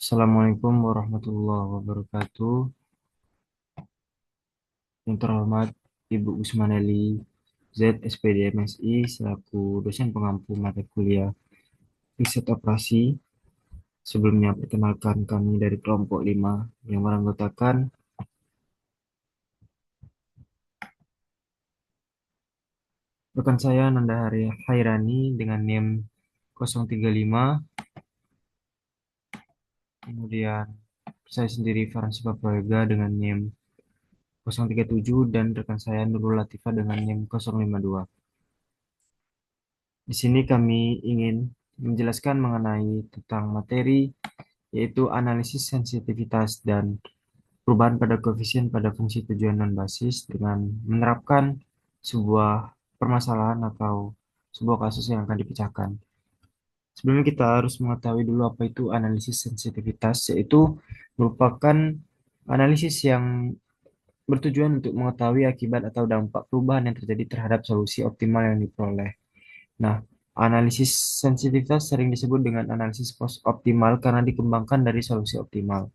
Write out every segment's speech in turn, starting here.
Assalamualaikum warahmatullahi wabarakatuh. Yang terhormat Ibu Usmaneli Z, SPD MSI, selaku dosen pengampu mata kuliah riset operasi. Sebelumnya perkenalkan kami dari kelompok 5 yang beranggotakan rekan saya Nanda Hairani dengan NIM 035, kemudian saya sendiri Farhan Supaproyoga dengan NIM 037 dan rekan saya Nurul Latifah dengan NIM 052. Di sini kami ingin menjelaskan mengenai tentang materi yaitu analisis sensitivitas dan perubahan pada koefisien pada fungsi tujuan non basis dengan menerapkan sebuah permasalahan atau sebuah kasus yang akan dipecahkan. Sebelumnya kita harus mengetahui dulu apa itu analisis sensitivitas, yaitu merupakan analisis yang bertujuan untuk mengetahui akibat atau dampak perubahan yang terjadi terhadap solusi optimal yang diperoleh. Nah, analisis sensitivitas sering disebut dengan analisis post optimal karena dikembangkan dari solusi optimal.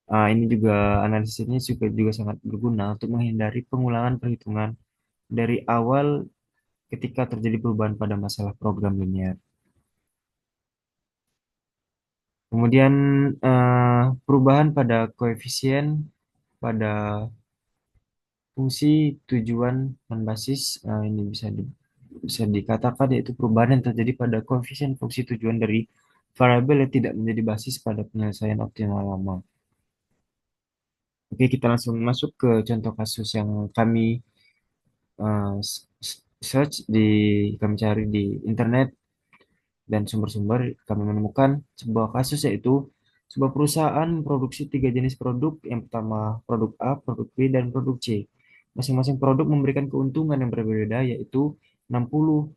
Ini juga analisis ini juga sangat berguna untuk menghindari pengulangan perhitungan dari awal ketika terjadi perubahan pada masalah program linear. Kemudian perubahan pada koefisien pada fungsi tujuan non basis, ini bisa dikatakan yaitu perubahan yang terjadi pada koefisien fungsi tujuan dari variabel yang tidak menjadi basis pada penyelesaian optimal lama. Oke, kita langsung masuk ke contoh kasus yang kami eh, search kami cari di internet dan sumber-sumber. Kami menemukan sebuah kasus yaitu sebuah perusahaan memproduksi tiga jenis produk. Yang pertama produk A, produk B, dan produk C. Masing-masing produk memberikan keuntungan yang berbeda yaitu $60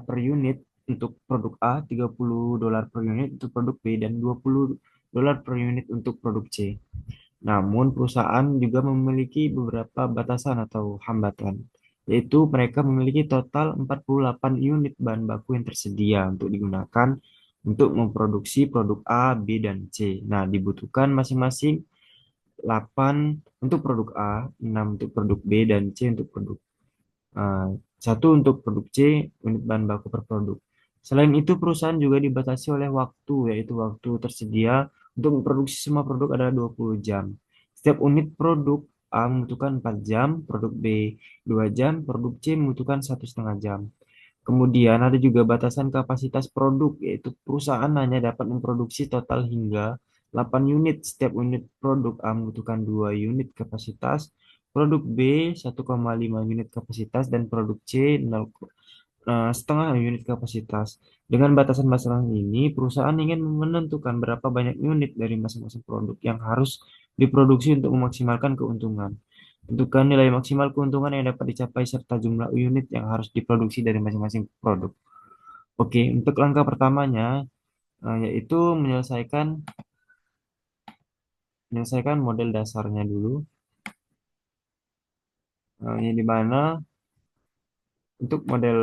per unit untuk produk A, $30 per unit untuk produk B, dan $20 per unit untuk produk C. Namun, perusahaan juga memiliki beberapa batasan atau hambatan, yaitu mereka memiliki total 48 unit bahan baku yang tersedia untuk digunakan untuk memproduksi produk A, B, dan C. Nah, dibutuhkan masing-masing 8 untuk produk A, 6 untuk produk B, dan C untuk produk eh, 1 untuk produk C, unit bahan baku per produk. Selain itu, perusahaan juga dibatasi oleh waktu, yaitu waktu tersedia untuk memproduksi semua produk adalah 20 jam. Setiap unit produk A membutuhkan 4 jam, produk B 2 jam, produk C membutuhkan 1,5 jam. Kemudian ada juga batasan kapasitas produk, yaitu perusahaan hanya dapat memproduksi total hingga 8 unit. Setiap unit produk A membutuhkan 2 unit kapasitas, produk B 1,5 unit kapasitas, dan produk C 0,5 unit kapasitas. Dengan batasan-batasan ini, perusahaan ingin menentukan berapa banyak unit dari masing-masing produk yang harus diproduksi untuk memaksimalkan keuntungan. Tentukan nilai maksimal keuntungan yang dapat dicapai serta jumlah unit yang harus diproduksi dari masing-masing produk. Oke, untuk langkah pertamanya yaitu menyelesaikan model dasarnya dulu. Ini di mana untuk model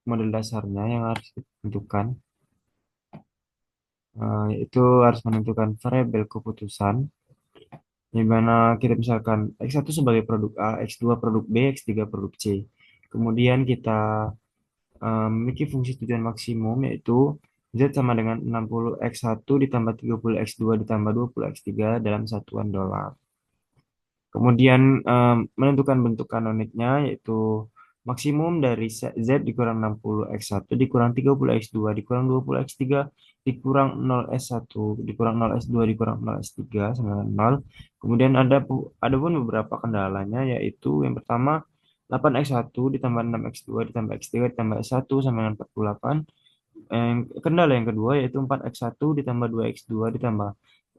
model dasarnya yang harus ditentukan yaitu harus menentukan variabel keputusan di mana kita misalkan X1 sebagai produk A, X2 produk B, X3 produk C. Kemudian kita memiliki fungsi tujuan maksimum yaitu Z sama dengan 60 X1 ditambah 30 X2 ditambah 20 X3 dalam satuan dolar. Kemudian menentukan bentuk kanonitnya yaitu maksimum dari Z dikurang 60 X1 dikurang 30 X2 dikurang 20 X3 dikurang 0 S1 dikurang 0 S2 dikurang 0 S3 sama dengan 0. Kemudian ada pun beberapa kendalanya yaitu yang pertama 8 X1 ditambah 6 X2 ditambah X3 ditambah S1 sama dengan 48. Kendala yang kedua yaitu 4 X1 ditambah 2 X2 ditambah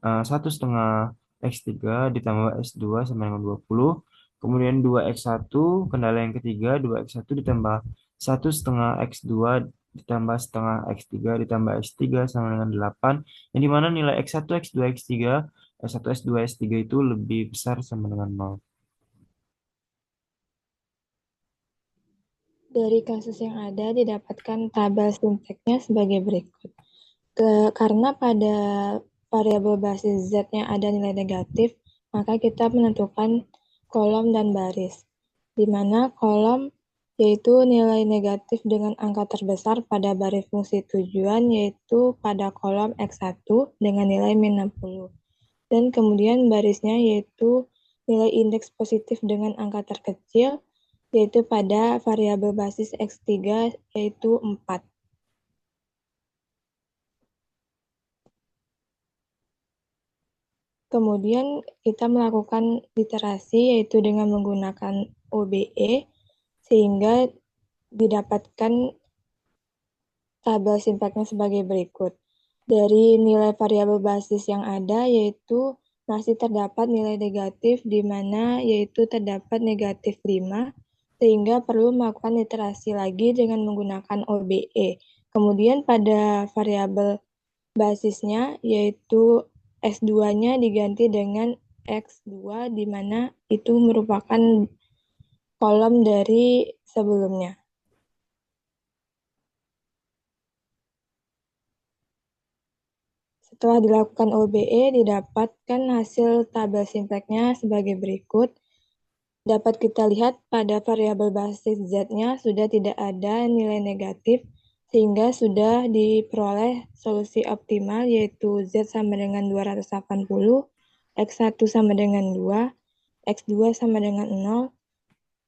1,5 X3 ditambah S2 sama dengan 20. Kemudian 2 X1, kendala yang ketiga 2 X1 ditambah 1,5 X2 ditambah setengah X3 ditambah S3 sama dengan 8. Yang dimana nilai X1, X2, X3, S1, S2, S3 itu lebih besar sama dengan 0. Dari kasus yang ada didapatkan tabel sintaknya sebagai berikut. Karena pada variabel basis Z-nya ada nilai negatif, maka kita menentukan kolom dan baris, di mana kolom yaitu nilai negatif dengan angka terbesar pada baris fungsi tujuan, yaitu pada kolom X1 dengan nilai min 60. Dan kemudian barisnya yaitu nilai indeks positif dengan angka terkecil, yaitu pada variabel basis X3, yaitu 4. Kemudian kita melakukan literasi yaitu dengan menggunakan OBE sehingga didapatkan tabel simpaknya sebagai berikut. Dari nilai variabel basis yang ada yaitu masih terdapat nilai negatif di mana yaitu terdapat negatif 5 sehingga perlu melakukan literasi lagi dengan menggunakan OBE. Kemudian pada variabel basisnya yaitu X2-nya diganti dengan X2 di mana itu merupakan kolom dari sebelumnya. Setelah dilakukan OBE, didapatkan hasil tabel simplex-nya sebagai berikut. Dapat kita lihat pada variabel basis Z-nya sudah tidak ada nilai negatif, sehingga sudah diperoleh solusi optimal yaitu Z sama dengan 280, X1 sama dengan 2, X2 sama dengan 0,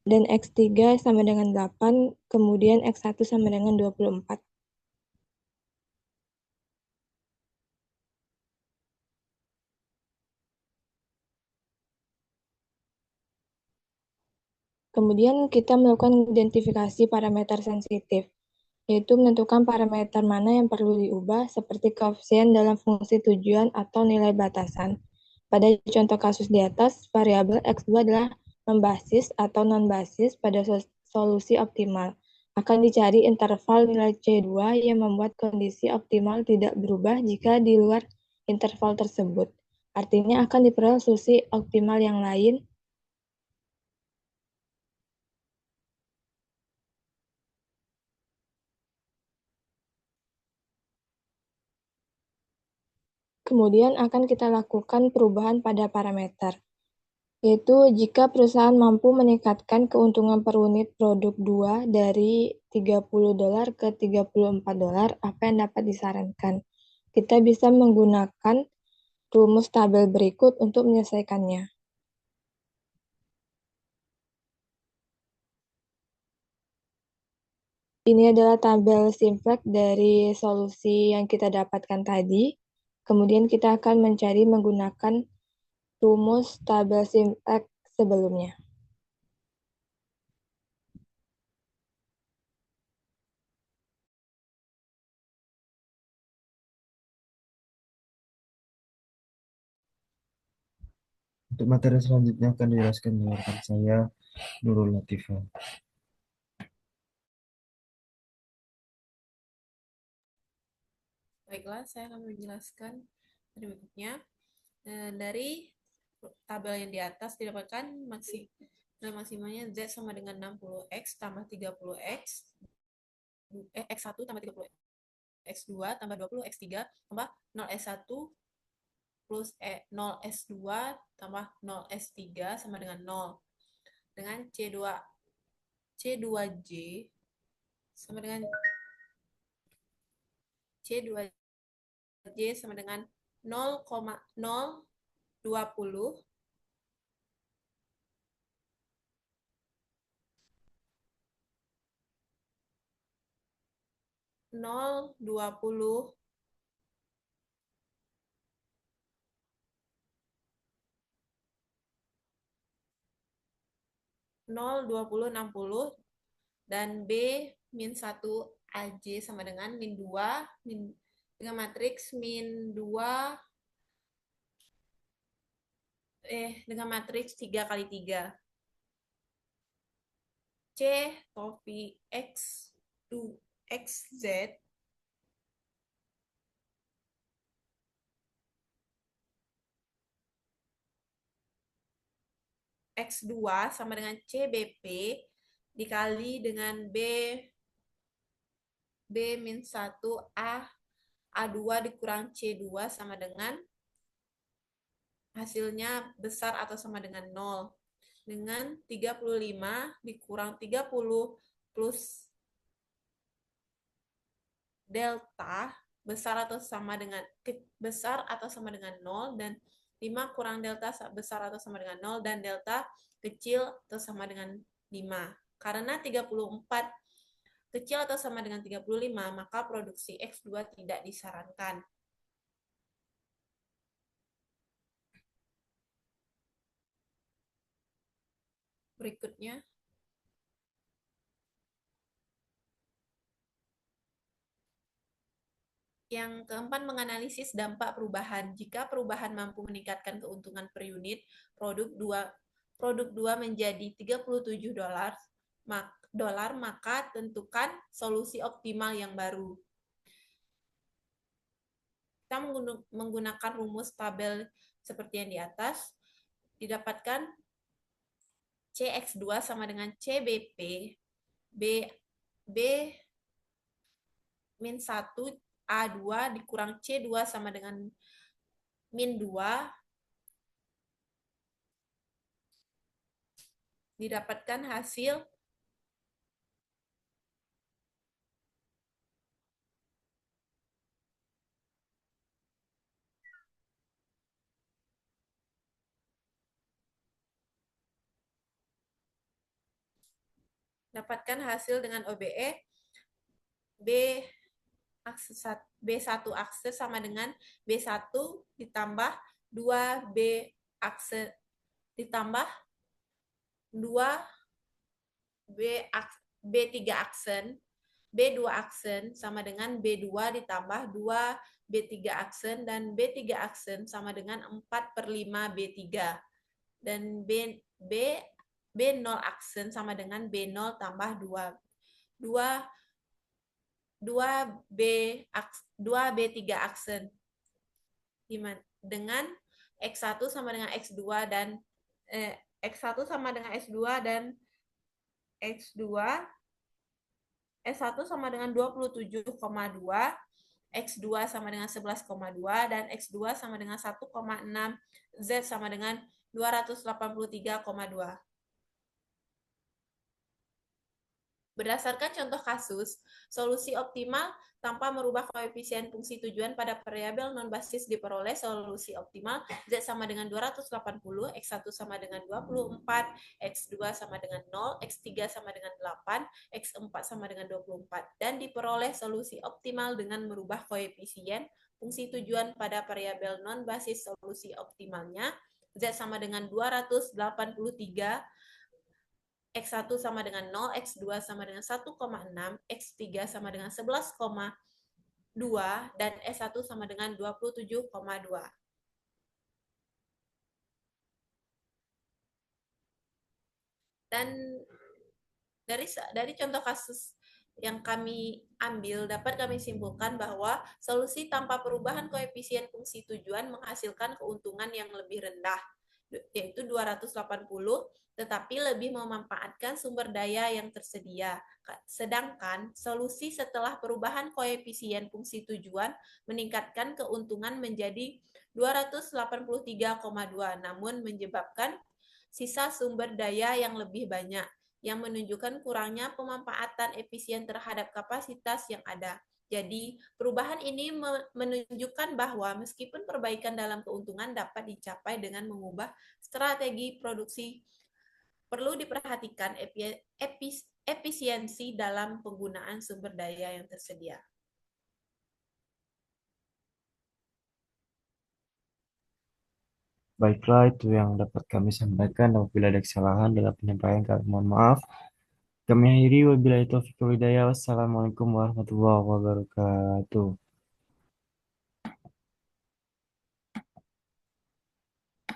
dan X3 sama dengan 8, kemudian X1 sama dengan 24. Kemudian kita melakukan identifikasi parameter sensitif, yaitu menentukan parameter mana yang perlu diubah seperti koefisien dalam fungsi tujuan atau nilai batasan. Pada contoh kasus di atas, variabel X2 adalah membasis atau non-basis pada solusi optimal. Akan dicari interval nilai C2 yang membuat kondisi optimal tidak berubah jika di luar interval tersebut. Artinya akan diperoleh solusi optimal yang lain. Kemudian akan kita lakukan perubahan pada parameter, yaitu jika perusahaan mampu meningkatkan keuntungan per unit produk 2 dari $30 ke $34, apa yang dapat disarankan? Kita bisa menggunakan rumus tabel berikut untuk menyelesaikannya. Ini adalah tabel simplex dari solusi yang kita dapatkan tadi. Kemudian kita akan mencari menggunakan rumus tabel simplex sebelumnya. Untuk materi selanjutnya akan dijelaskan oleh rekan saya, Nurul Latifah. Baiklah, saya akan menjelaskan berikutnya. Dari tabel yang di atas didapatkan nilai maksimalnya Z sama dengan 60X tambah 30X, X1 tambah 30 X2 tambah 20 X3 tambah 0 S1 plus 0 S2 tambah 0 S3 sama dengan 0 dengan C2J sama dengan C2J sama dengan 0,020 0,20 0,20 60 dan B min 1 AJ sama dengan min 2 dengan matriks min 2 dengan matriks 3 kali 3. C topi XZ X2 sama dengan CBP dikali dengan B min 1 A A2 dikurang C2 sama dengan hasilnya besar atau sama dengan 0. Dengan 35 dikurang 30 plus delta besar atau sama dengan 0 dan 5 kurang delta besar atau sama dengan 0 dan delta kecil atau sama dengan 5. Karena 34 kecil atau sama dengan 35, maka produksi X2 tidak disarankan. Berikutnya, yang keempat, menganalisis dampak perubahan. Jika perubahan mampu meningkatkan keuntungan per unit produk 2 menjadi $37, maka tentukan solusi optimal yang baru. Kita menggunakan rumus tabel seperti yang di atas, didapatkan CX2 sama dengan CBP, B min 1 A2 dikurang C2 sama dengan min 2, didapatkan hasil dengan OBE B1 akse sama dengan B1 ditambah 2B akse ditambah 2 B3 aksen, B2 aksen sama dengan B2 ditambah 2 B3 aksen dan B3 aksen sama dengan 4/5 B3 dan B0 aksen sama dengan B0 tambah 2B3 aksen dengan X1 sama dengan X2 dan X1 sama dengan S2 dan X2 S1 sama dengan 27,2, X2 sama dengan 11,2 dan X2 sama dengan 1,6, Z sama dengan 283,2. Berdasarkan contoh kasus, solusi optimal tanpa merubah koefisien fungsi tujuan pada variabel non-basis diperoleh solusi optimal Z sama dengan 280, X1 sama dengan 24, X2 sama dengan 0, X3 sama dengan 8, X4 sama dengan 24, dan diperoleh solusi optimal dengan merubah koefisien fungsi tujuan pada variabel non-basis. Solusi optimalnya Z sama dengan 283, X1 sama dengan 0, X2 sama dengan 1,6, X3 sama dengan 11,2, dan S1 sama dengan 27,2. Dan dari contoh kasus yang kami ambil, dapat kami simpulkan bahwa solusi tanpa perubahan koefisien fungsi tujuan menghasilkan keuntungan yang lebih rendah, yaitu 280, tetapi lebih memanfaatkan sumber daya yang tersedia. Sedangkan solusi setelah perubahan koefisien fungsi tujuan meningkatkan keuntungan menjadi 283,2, namun menyebabkan sisa sumber daya yang lebih banyak, yang menunjukkan kurangnya pemanfaatan efisien terhadap kapasitas yang ada. Jadi, perubahan ini menunjukkan bahwa meskipun perbaikan dalam keuntungan dapat dicapai dengan mengubah strategi produksi, perlu diperhatikan efisiensi dalam penggunaan sumber daya yang tersedia. Baiklah, itu yang dapat kami sampaikan. Apabila ada kesalahan dalam penyampaian, kami mohon maaf. Kami akhiri, wabillahi taufiq wal hidayah. Wassalamualaikum warahmatullahi wabarakatuh.